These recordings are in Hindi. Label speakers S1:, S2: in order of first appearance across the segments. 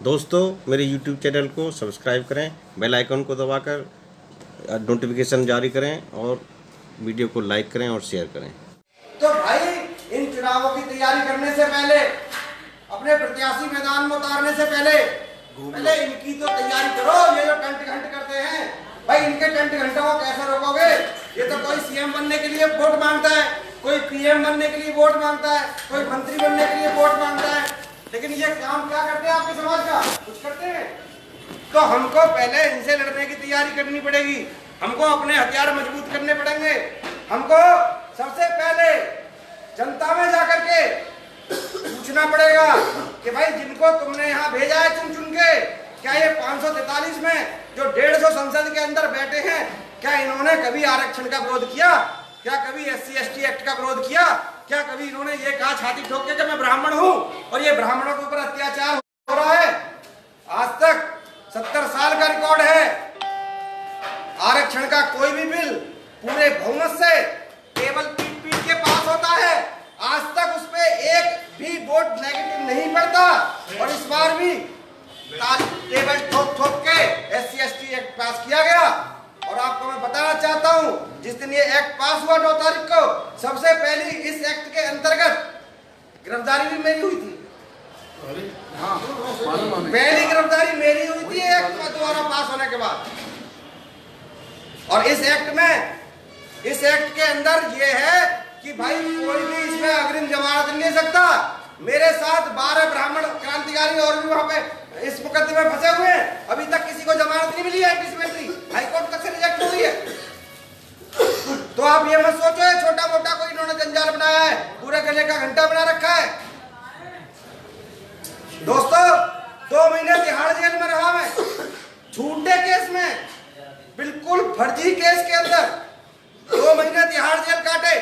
S1: दोस्तों मेरे YouTube चैनल को सब्सक्राइब करें, बेल आइकन को दबाकर नोटिफिकेशन जारी करें और वीडियो को लाइक करें और शेयर करें।
S2: तो भाई इन चुनावों की तैयारी करने से पहले, अपने प्रत्याशी मैदान में उतारने से पहले इनकी तो तैयारी करो। ये जो टंट घंट करते हैं भाई, इनके टंट घंटों को कैसे रोकोगे? ये तो कोई सीएम बनने के लिए वोट मांगता है, कोई पीएम बनने के लिए वोट मांगता है, कोई मंत्री बनने के लिए वोट मांगता है, लेकिन ये काम क्या करते हैं आपके समाज का? कुछ करते हैं? तो हमको पहले इनसे लड़ने की तैयारी करनी पड़ेगी, हमको अपने हथियार मजबूत करने पड़ेंगे। हमको सबसे पहले जनता में जाकर के पूछना पड़ेगा कि भाई जिनको तुमने यहाँ भेजा है चुन चुन के, क्या ये 543 में जो 150 संसद के अंदर बैठे हैं, क्या इन्होंने कभी आरक्षण का विरोध किया? क्या कभी SC/ST एक्ट का विरोध किया? क्या कभी इन्होंने ये कहा छाती ठोक के कि मैं ब्राह्मण हूं और ये ब्राह्मणों के ऊपर अत्याचार हो रहा है? आज तक 70 साल का रिकॉर्ड है, आरक्षण का कोई भी बिल पूरे बहुमत से केवल पीट के पास होता है। आज तक उस पे एक भी वोट नेगेटिव नहीं पड़ता और इस बार भी टेबल ठोक के SC/ST एक्ट पास किया गया। और आपको मैं बताना चाहता हूं, जिस दिन ये एक्ट पास हुआ 9 तारीख को, सबसे पहली इस एक्ट के अंतर्गत गिरफ्तारी भी मेरी हुई थी। हाँ, पहली गिरफ्तारी मेरी हुई थी एक्ट द्वारा पास होने के बाद। और इस एक्ट के अंदर ये है कि भाई कोई भी इसमें अग्रिम जमानत नहीं ले सकता। मेरे साथ 12 ब्राह्मण क्रांतिकारी और भी वहां पे इस मुकदमे में फंसे हुए हैं, अभी तक किसी को जमानत नहीं मिली है। हाईकोर्ट तक से रिजेक्ट हुई है। तो आप ये मत सोचो छोटा मोटा कोई इन्होंने जंजाल बनाया है, पूरे गले का घंटा बना रखा है। दोस्तों 2 महीने तिहाड़ जेल में रहा मैं, झूठे केस में, बिल्कुल फर्जी केस के अंदर 2 महीने तिहाड़ जेल काटे।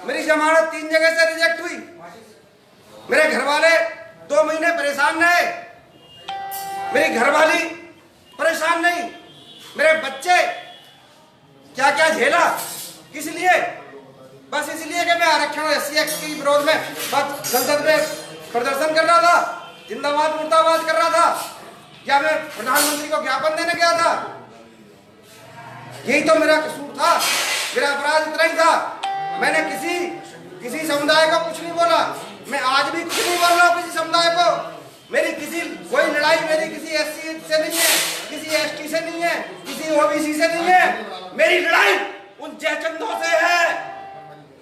S2: मेरी जमानत 3 जगह से रिजेक्ट हुई। मेरे घर वाले 2 महीने परेशान रहे, मेरी घरवाली परेशान नहीं, मेरे बच्चे क्या क्या झेला। किस लिए? बस इसलिए कि मैं आरक्षण SC एक्ट के विरोध में बस संसद में प्रदर्शन कर रहा था, जिंदाबाद मुर्दाबाद कर रहा था, या मैं प्रधानमंत्री को ज्ञापन देने गया था। यही तो मेरा कसूर था, मेरा अपराध इतना ही था। मैंने किसी समुदाय को कुछ नहीं बोला, मैं आज भी कुछ नहीं बोल रहा हूँ किसी समुदाय को। मेरी कोई लड़ाई मेरी किसी SC से नहीं है, किसी ST से नहीं है, किसी OBC से नहीं है। मेरी लड़ाई उन जयचंदों से है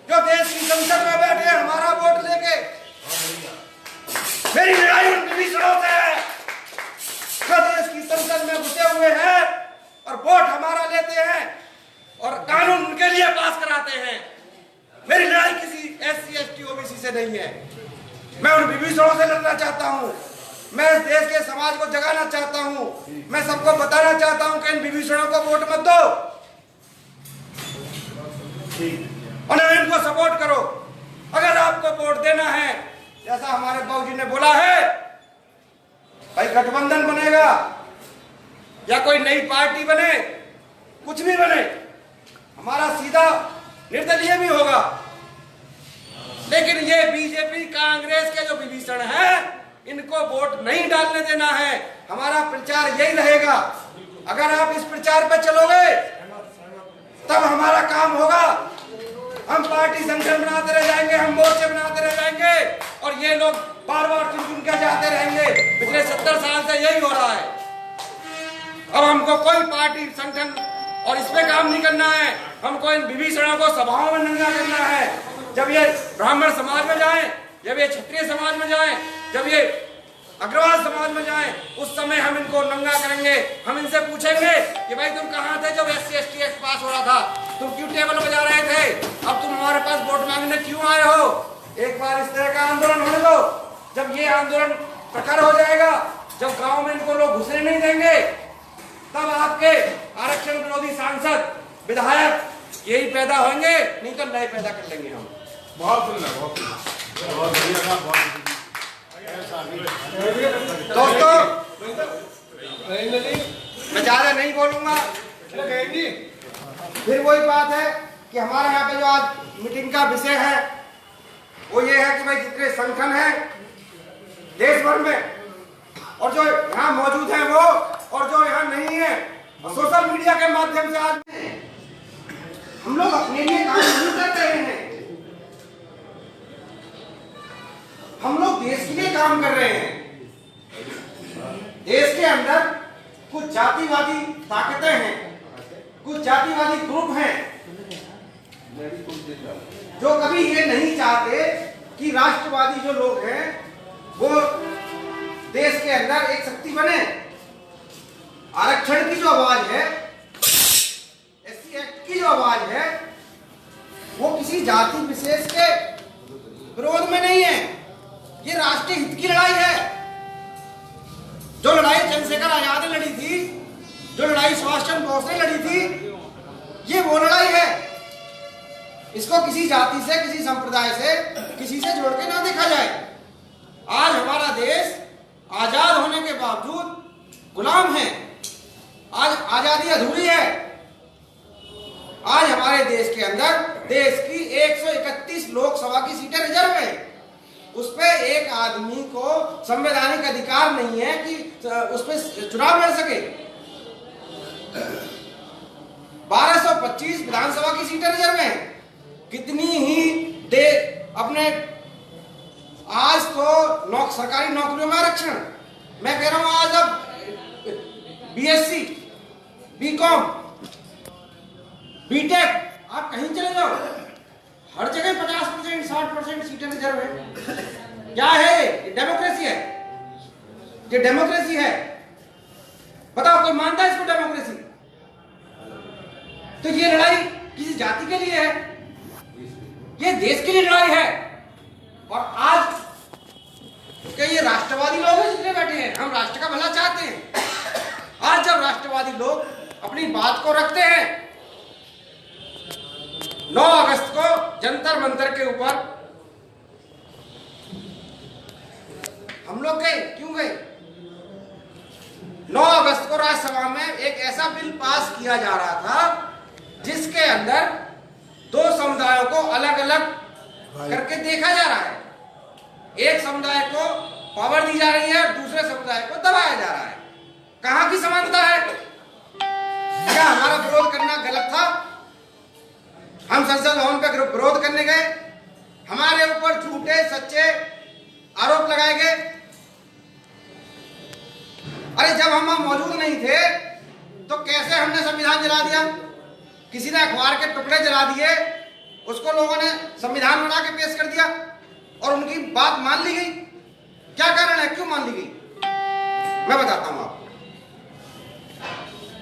S2: जो देश की संसद में बैठे हैं हमारा वोट लेके। मेरी लड़ाई उन विभीषणों से है जो देश की संसद में घुसे हुए हैं और वोट हमारा लेते हैं और कानून उनके लिए पास कराते हैं। मेरी लड़ाई किसी SC/ST OBC से नहीं है। मैं उन विभीषणों से लड़ना चाहता हूँ, मैं इस देश के समाज को जगाना चाहता हूँ, मैं सबको बताना चाहता हूँ कि इन विभीषणों को वोट मत दो और इनको सपोर्ट करो। अगर आपको वोट देना है, जैसा हमारे बाबूजी ने बोला है, भाई गठबंधन बनेगा या कोई नई पार्टी बने, कुछ भी बने, हमारा सीधा निर्दलीय भी होगा, लेकिन ये बीजेपी कांग्रेस के जो विभीषण हैं इनको वोट नहीं डालने देना है। हमारा प्रचार यही रहेगा। अगर आप इस प्रचार पर चलोगे तब हमारा काम होगा। हम पार्टी संगठन बनाते रह जाएंगे, हम मोर्चे बनाते रह जाएंगे और ये लोग बार बार चुन के जाते रहेंगे। पिछले 70 साल से यही हो रहा है। अब हमको कोई पार्टी संगठन और इसमें काम नहीं करना है, हमको इन विभीषणों को सभाओं में नंगा करना है। जब ये ब्राह्मण समाज में जाएं, जब ये क्षत्रिय समाज में जाएं, जब ये अग्रवाल समाज में जाएं, उस समय हम इनको नंगा करेंगे। हम इनसे पूछेंगे कि भाई तुम कहाँ थे जब SC/ST एक्ट पास हो रहा था? तुम क्यों टेबल बजा रहे थे? अब तुम हमारे पास वोट मांगने क्यों आए हो? एक बार इस तरह का आंदोलन होने दो। जब ये आंदोलन प्रखर हो जाएगा, जब गाँव में इनको लोग घुसने नहीं देंगे, तब आपके आरक्षण विरोधी सांसद विधायक यही पैदा होंगे, नहीं तो नए पैदा कर लेंगे हम।
S3: बहुत बढ़िया।
S2: दोस्तों मैं ज्यादा नहीं बोलूंगा, फिर वही बात है कि हमारे यहाँ पे जो आज मीटिंग का विषय है वो ये है कि भाई जितने संगठन हैं देश भर में और जो यहाँ मौजूद हैं वो और जो यहाँ नहीं है, सोशल मीडिया के माध्यम से आज हम लोग अपने लिए काम नहीं कर रहे हैं, हम लोग देश के लिए काम कर रहे हैं। देश के अंदर कुछ जातिवादी ताकतें हैं, कुछ जातिवादी ग्रुप हैं जो कभी ये नहीं चाहते कि राष्ट्रवादी जो लोग हैं वो देश के अंदर एक शक्ति बने। आरक्षण की जो आवाज है, एससी एक्ट की जो आवाज है, वो किसी जाति विशेष के विरोध में नहीं है, ये राष्ट्रीय हित की लड़ाई है। जो लड़ाई चंद्रशेखर आजाद ने लड़ी थी, जो लड़ाई सुभाष चंद्र बोस ने लड़ी थी, ये वो लड़ाई है। इसको किसी जाति से, किसी संप्रदाय से, किसी से जोड़ के ना देखा जाए। आज हमारा देश आजाद होने के बावजूद गुलाम है, आज आजादी अधूरी है। आज हमारे देश के अंदर देश की 131 लोकसभा की सीटें रिजर्व है, उस पे एक आदमी को संवैधानिक अधिकार नहीं है कि उस पे चुनाव लड़ सके। 1225 विधानसभा की सीटें रिजर्व हैं। कितनी ही दे अपने आज तो सरकारी नौकरियों में आरक्षण, मैं कह रहा हूं आज अब बीएससी, बीकॉम, बीटेक आप कहीं चले जाओ, हर जगह 50%, 60% सीटें रिजर्व है। क्या है ये? डेमोक्रेसी है, ये डेमोक्रेसी है। बताओ कोई मानता है इसको डेमोक्रेसी? तो ये लड़ाई किसी जाति के लिए है, ये देश के लिए लड़ाई है। और आज क्या ये राष्ट्रवादी लोग हैं जितने बैठे हैं, हम राष्ट्र का भला चाहते हैं। आज जब राष्ट्रवादी लोग अपनी बात को रखते हैं, 9 अगस्त को जंतर मंतर के ऊपर हम लोग गए, क्यों गए? 9 अगस्त को राज्यसभा में एक ऐसा बिल पास किया जा रहा था जिसके अंदर 2 समुदायों को अलग अलग करके देखा जा रहा है। एक समुदाय को पावर दी जा रही है और दूसरे समुदाय को दबाया जा रहा है। कहां की समानता है? क्या हमारा विरोध करना गलत था? हम संसद भवन पे विरोध करने गए, हमारे ऊपर झूठे सच्चे आरोप लगाए गए। अरे जब हम मौजूद नहीं थे तो कैसे हमने संविधान जला दिया? किसी ने अखबार के टुकड़े जला दिए, उसको लोगों ने संविधान बना के पेश कर दिया और उनकी बात मान ली गई। क्या कारण है, क्यों मान ली गई? मैं बताता हूं आपको।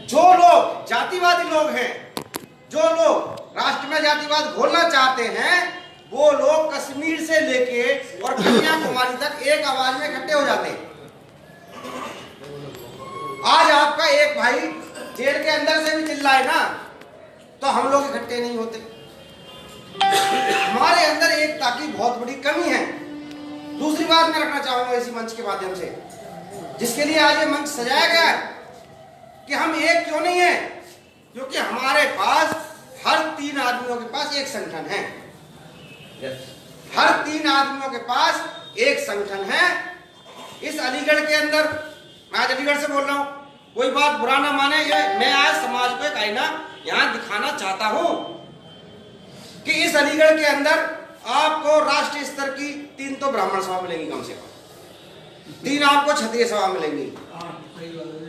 S2: जो लोग जातिवादी लोग हैं, जो लोग राष्ट्र में जातिवाद घोलना चाहते हैं, वो लोग कश्मीर से लेके और कन्याकुमारी तक एक आवाज में इकट्ठे हो जाते हैं। आज आपका एक भाई जेल के अंदर से भी चिल्लाए ना तो हम लोग इकट्ठे नहीं होते। हमारे अंदर एकता की बहुत बड़ी कमी है। दूसरी बात मैं रखना चाहूंगा इसी मंच के माध्यम से, जिसके लिए आज ये मंच सजाया गया है, कि हम एक क्यों नहीं है, क्योंकि हमारे पास हर 3 आदमियों के पास एक संगठन है। हर 3 आदमियों के पास एक संगठन है। इस अलीगढ़ के अंदर, मैं आज अलीगढ़ से बोल रहा हूं, कोई बात बुरा ना माने, ये मैं आज समाज को एक आईना यहां दिखाना चाहता हूं कि इस अलीगढ़ के अंदर आपको राष्ट्रीय स्तर की 3 तो ब्राह्मण सभा मिलेंगी, कम से कम 3 आपको क्षत्रिय सभा मिलेंगी,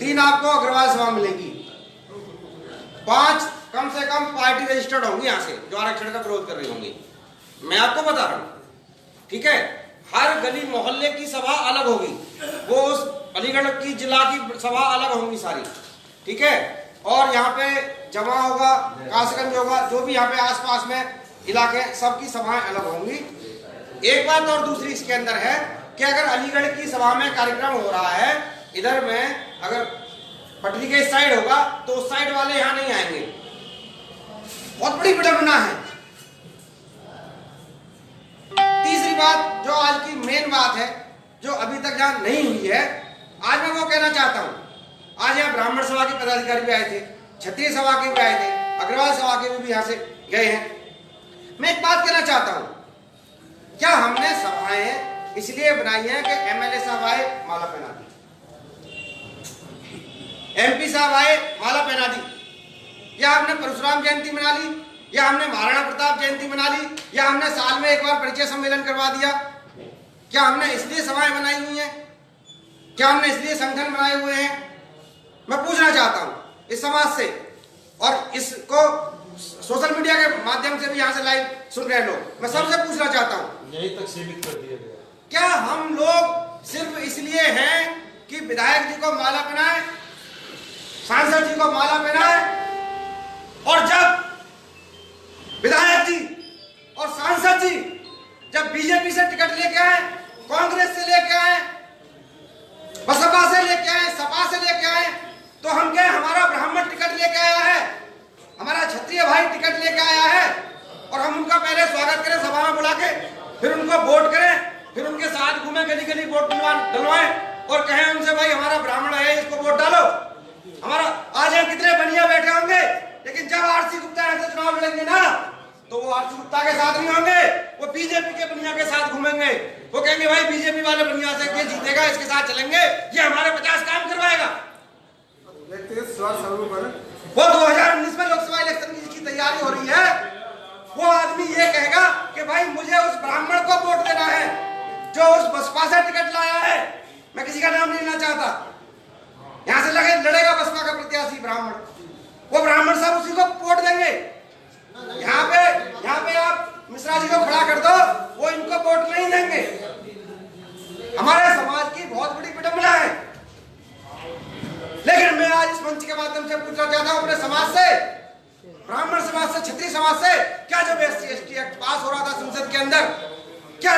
S2: 3 आपको अग्रवाल सभा मिलेगी, 5 कम से कम पार्टी रजिस्टर्ड होंगी यहां से जो आरक्षण का विरोध कर रही होंगी। मैं आपको बता रहा हूं, ठीक है। हर गली मोहल्ले की सभा अलग होगी, वो उस अलीगढ़ की जिला की सभा अलग होंगी सारी, ठीक है। और यहाँ पे जमा होगा, कासगंज होगा, जो भी यहाँ पे आसपास में इलाके, सबकी सभाएं अलग होंगी। एक बात और दूसरी इसके अंदर है कि अगर अलीगढ़ की सभा में कार्यक्रम हो रहा है, इधर में अगर पटरी के इस साइड होगा तो उस साइड वाले यहाँ नहीं आएंगे। बहुत बड़ी विडंबना है। तीसरी बात जो आज की मेन बात है, जो अभी तक यहाँ नहीं हुई है, आज मैं वो कहना चाहता हूँ। आज यहाँ ब्राह्मण सभा के पदाधिकारी भी आए थे, क्षत्रिय सभा के भी आए थे, अग्रवाल सभा के भी यहाँ से गए हैं। मैं एक बात कहना चाहता हूँ, क्या हमने सभाएं इसलिए बनाई है कि एमएलए साहब आए माला पहना दी? MP साहब आए, माला पहना दी। या हमने परशुराम जयंती मना ली, या हमने महाराणा प्रताप जयंती मना ली, या हमने साल में एक बार परिचय सम्मेलन करवा दिया? क्या हमने इसलिए सभाएं बनाई हुई हैं? क्या हमने इसलिए संगठन बनाए हुए हैं? मैं पूछना चाहता हूं इस समाज से, और इसको सोशल मीडिया के माध्यम से भी यहाँ से लाइव सुन रहे लोग, मैं सबसे पूछना चाहता हूँ,
S3: यही तक सीमित कर दिया गया।
S2: क्या हम लोग सिर्फ इसलिए हैं कि विधायक जी को माला पहनाए, सांसद जी को माला पहनाए, और जब विधायक जी और सांसद जी जब बीजेपी से टिकट लेके आए, कांग्रेस से लेके आए, बसपा से लेके आए, सपा से लेके आए, तो हम क्या, हमारा ब्राह्मण टिकट लेके आया है, हमारा क्षत्रिय भाई टिकट लेके आया है, और हम उनका पहले स्वागत करें सभा में बुला के, फिर उनको वोट करें, फिर उनके साथ घूमे, गली गली वोट डलवाएं और कहें उनसे भाई हमारा ब्राह्मण है, इसको वोट डालो। हमारा आज यहाँ कितने बनिया बैठे होंगे, लेकिन जब आरसी गुप्ता ऐसे चुनाव लड़ेंगे ना, तो वो आरसी गुप्ता के साथ नहीं होंगे, वो बीजेपी के बनिया के साथ घूमेंगे। वो कहेंगे भाई बीजेपी वाले बनिया से ये जीतेगा, इसके साथ चलेंगे, ये हमारे 50 काम करवाएगा। वो 2019 में लोकसभा इलेक्शन की तैयारी हो रही है, वो आदमी ये कहेगा कि भाई मुझे उस ब्राह्मण को वोट देना है जो उस बसपा से टिकट लाया है। मैं किसी का नाम नहीं लेना चाहता, यहां से लड़ेगा बसपा का प्रत्याशी ब्राह्मण, वो ब्राह्मण साहब उसी को वोट देंगे। यहाँ पे आप मिश्रा जी को खड़ा कर दो, वो इनको वोट नहीं देंगे। हमारे समाज की बहुत बड़ी विडंबना है। लेकिन मैं आज इस मंच के माध्यम से पूछना चाहता हूं अपने समाज से, ब्राह्मण समाज से, क्षत्रिय समाज से, क्या जब SC/ST एक्ट पास हो रहा था संसद के अंदर, क्या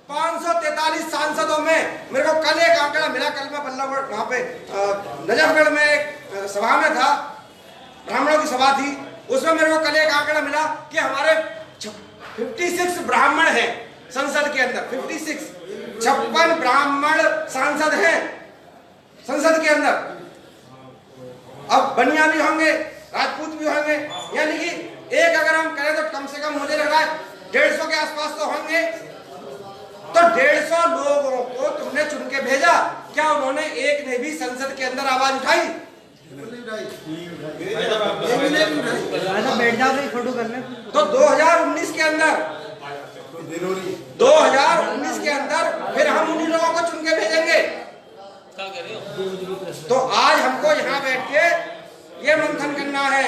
S2: 543 सांसदों में, मेरे को कल एक आंकड़ा मिला, कल मैं बल्लभगढ़ वहां पे नजफगढ़ में एक सभा में था, ब्राह्मणों की सभा थी, उसमें मेरे को कल एक आंकड़ा मिला कि हमारे 56 ब्राह्मण हैं संसद के अंदर, 56 ब्राह्मण सांसद हैं संसद के अंदर। अब बनिया भी होंगे, राजपूत भी होंगे, यानी कि एक अगर हम करें तो कम से कम मुझे लग रहा है 150 के आसपास तो होंगे। तो 150 लोगों को तुमने चुन के भेजा, क्या उन्होंने एक ने भी संसद के अंदर आवाज उठाई?
S4: बैठ जाओ, फोटो कर ले।
S2: तो 2019 के अंदर 2019 के अंदर फिर हम उन्हीं लोगों को चुन के भेजेंगे। तो आज हमको यहाँ बैठ के ये मंथन करना है